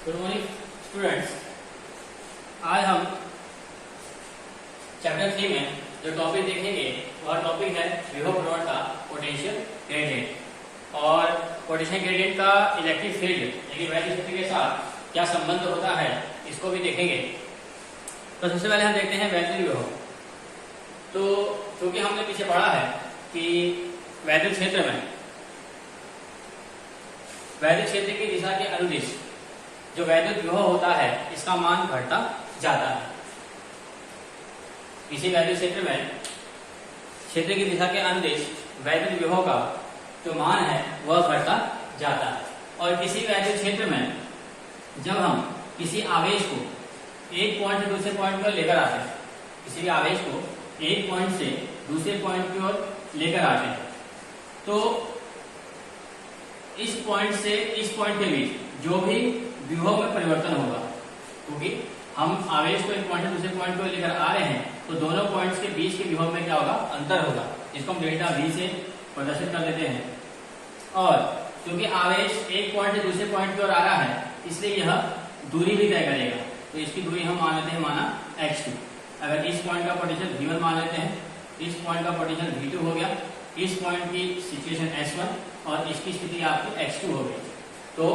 Good morning students. आज हम chapter 3 में जो टॉपिक देखेंगे वह टॉपिक है विभव प्रवणता पोटेंशियल ग्रेडियंट। और पोटेंशियल ग्रेडियंट का इलेक्ट्रिक फील्ड यानी वैद्युत क्षेत्र के साथ क्या संबंध होता है इसको भी देखेंगे। तो सबसे पहले हम देखते हैं वैद्युत विभव। तो क्योंकि हमने पीछे पढ़ा है कि वैद्युत क्षेत्र में वैद्युत क्षेत्र की दिशा के अनुदिश जो वैद्युत विभव होता है इसका मान घटता जाता है। किसी वैद्युत क्षेत्र में क्षेत्र की दिशा के अनुदिश वैद्युत विभव का जो मान है वह घटता जाता है। और किसी वैद्युत क्षेत्र में जब हम किसी आवेश को एक पॉइंट से दूसरे पॉइंट पर लेकर आते हैं, किसी भी आवेश को एक पॉइंट से दूसरे पॉइंट की ओर लेकर आते हैं, तो इस पॉइंट से इस पॉइंट के बीच जो भी विभव में परिवर्तन होगा, क्योंकि हम आवेश को एक पॉइंट से दूसरे पॉइंट को लेकर आ रहे हैं, तो दोनों पॉइंट्स के बीच के विभव में क्या होगा, अंतर होगा, जिसको हम डेल्टा V से प्रदर्शित कर देते हैं। और क्योंकि आवेश एक पॉइंट से दूसरे पॉइंट की ओर आ रहा है, इसलिए यह दूरी भी तय करेगा। तो इसकी दूरी हम मान लेते हैं माना x2। अगर इस पॉइंट का पोटेंशियल V1 मान लेते हैं, इस पॉइंट का पोटेंशियल V2 हो गया, इस पॉइंट की सिचुएशन S1 और इसकी स्थिति आपकी x2 हो गई। तो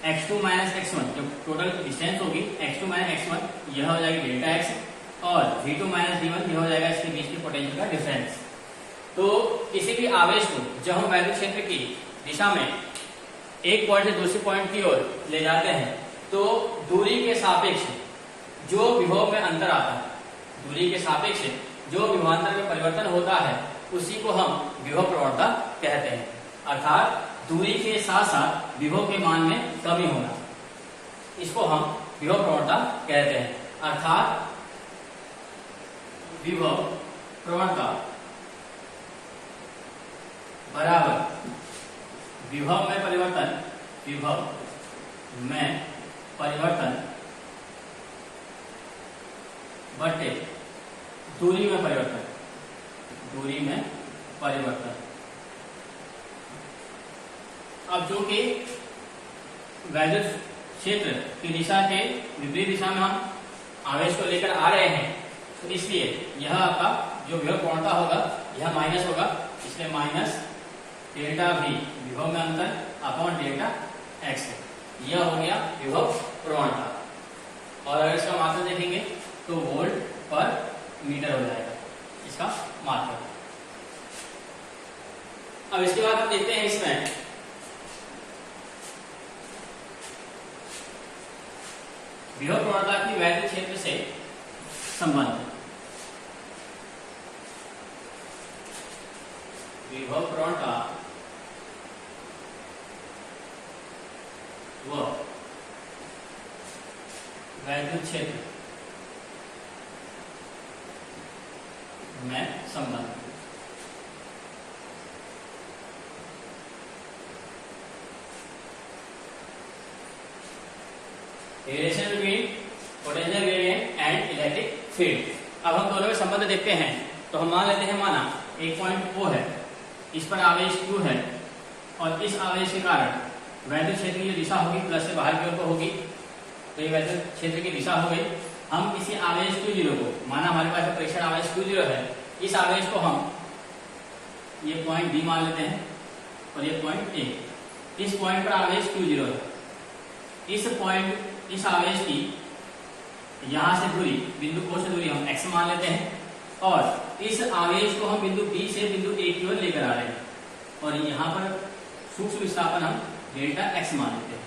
x2 माइनस x1 जो टोटल डिस्टेंस होगी, x2 माइनस x1 यह हो जाएगी डेल्टा x, और V2 माइनस V1 यह हो जाएगा इसके बीच के पोटेंशियल का डिफरेंस। तो किसी भी आवेश को जब हम वैद्युत क्षेत्र की दिशा में एक पॉइंट से दूसरे पॉइंट की ओर ले जाते हैं, तो दूरी के सापेक्ष जो विभव में अंतर आता है, दूरी के सापेक्ष जो विभवांतर में परिवर्तन होता है, उसी को हम विभव प्रवणता कहते हैं। अर्थात दूरी के साथ साथ विभव के मान में कमी होना, इसको हम विभव प्रवणता कहते हैं। अर्थात विभव प्रवणता बराबर विभव में परिवर्तन, विभव में परिवर्तन बटे दूरी में परिवर्तन, दूरी में परिवर्तन। अब जो कि वैद्युत क्षेत्र की दिशा के विपरीत दिशा में हम आवेश को लेकर आ रहे हैं, तो इसलिए यह आपका जो विभव प्रवणता होगा यह माइनस होगा, इसलिए माइनस डेल्टा V विभव में अंतर अपॉन डेल्टा x है। यह हो गया विभव प्रवणता। और अगर इसका मात्रा देखेंगे तो वोल्ट पर मीटर हो जाएगा इसका मात्रा। अब इसके बाद हम देखते हैं इसमें विभव प्रवणता की वैद्युत क्षेत्र से संबंध। विभव प्रवणता व वैद्युत क्षेत्र में संबंध। Relation between potential gradient and electric field. अब हम दोनों में संबंध देखते हैं। तो हम मान लेते हैं माना एक पॉइंट O है, इस पर आवेश Q है, और इस आवेश के कारण वैद्युत क्षेत्र की जो दिशा होगी प्लस से बाहर की ओर को होगी, तो ये वैद्युत क्षेत्र की दिशा हो गई। हम किसी आवेश Q0 को, माना हमारे पास परीक्षण आवेश Q0 है, इस आवेश को हम ये पॉइंट B मान लेते हैं और ये पॉइंट A। इस पॉइंट पर आवेश Q0 है, इस आवेश की यहां से दूरी, बिंदु O से दूरी हम x मान लेते हैं, और इस आवेश को हम बिंदु B से बिंदु A की ओर लेकर आ रहे हैं, और यहां पर सूक्ष्म विस्थापन हम डेल्टा x मान लेते हैं।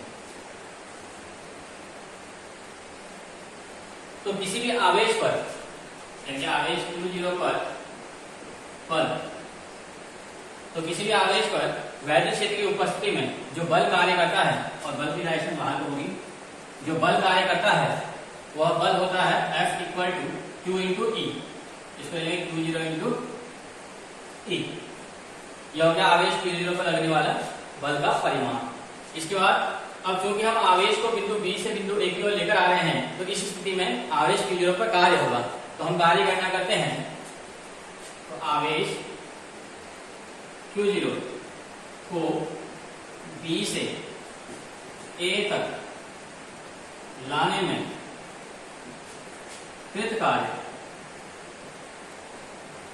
तो किसी भी आवेश पर, यानी आवेश Q0 पर तो किसी भी आवेश पर वैद्युत क्षेत्र की उपस्थिति में जो बल कार्य करता है, और बल की डायरेक्शन बाहर होगी, जो बल कार्य करता है वह बल होता है F equal to Q into E। इसको लेंगे Q0 इंटू E। यह हो गया आवेश Q0 पर लगने वाला बल का परिमाण। इसके बाद अब चूंकि हम आवेश को बिंदु B से बिंदु A की ओर लेकर आ रहे हैं, तो इस स्थिति में आवेश Q0 पर कार्य होगा। तो हम कार्य गणना करते हैं। तो आवेश Q0 को B से A तक लाने में कृत कार्य,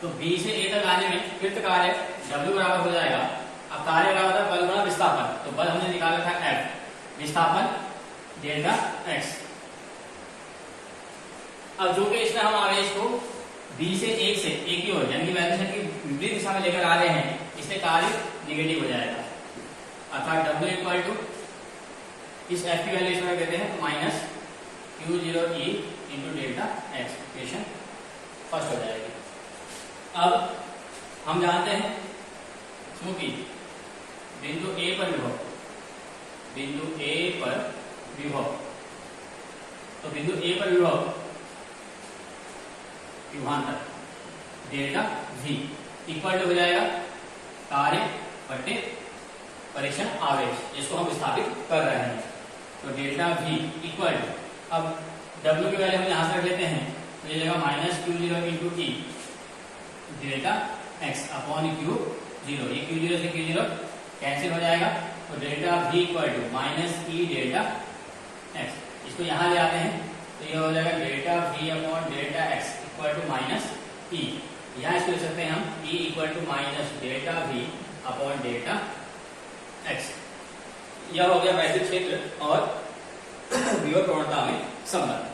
तो B से A तक लाने में कृत कार्य W बराबर हो जाएगा, अब कार्य बराबर है बल गुणा विस्थापन, तो बल हमने निकाला था F, विस्थापन डेल्टा x। अब जो कि इसमें हम आवेश को B से एक की ओर यानी कि वैद्युत क्षेत्र की विपरीत दिशा में लेकर आ रहे हैं, इससे कार्य निगेटिव हो जाएगा, अर्थात W इक्वल टू इस F की वैल्यू इसमें कहते हैं तो minus Q0e into delta x, equation first हो जाएगी। अब हम जानते हैं क्योंकि बिंदु A पर विभव, बिंदु A पर विभव, तो बिंदु A पर विभव विभवांतर डेल्टा V इक्वल टू हो जाएगा कार्य बटे परीक्षण आवेश, जिसको हम स्थापित कर रहे हैं, तो डेल्टा V इक्वल टू, अब W की वैल्यू हम यहां से रख लेते हैं, तो ये जाएगा minus Q0 into E delta x upon Q0, ये Q0 से Q0 कैंसिल हो जाएगा, तो delta V equal to minus E delta x, इसको यहां ले आते हैं तो ये हो जाएगा delta V upon delta x equal to minus E, यहाँ इसको लिख सकते हैं हम E equal to minus delta V upon delta x। यह हो गया वैद्युत क्षेत्र और विभव प्रवणता में संबंध।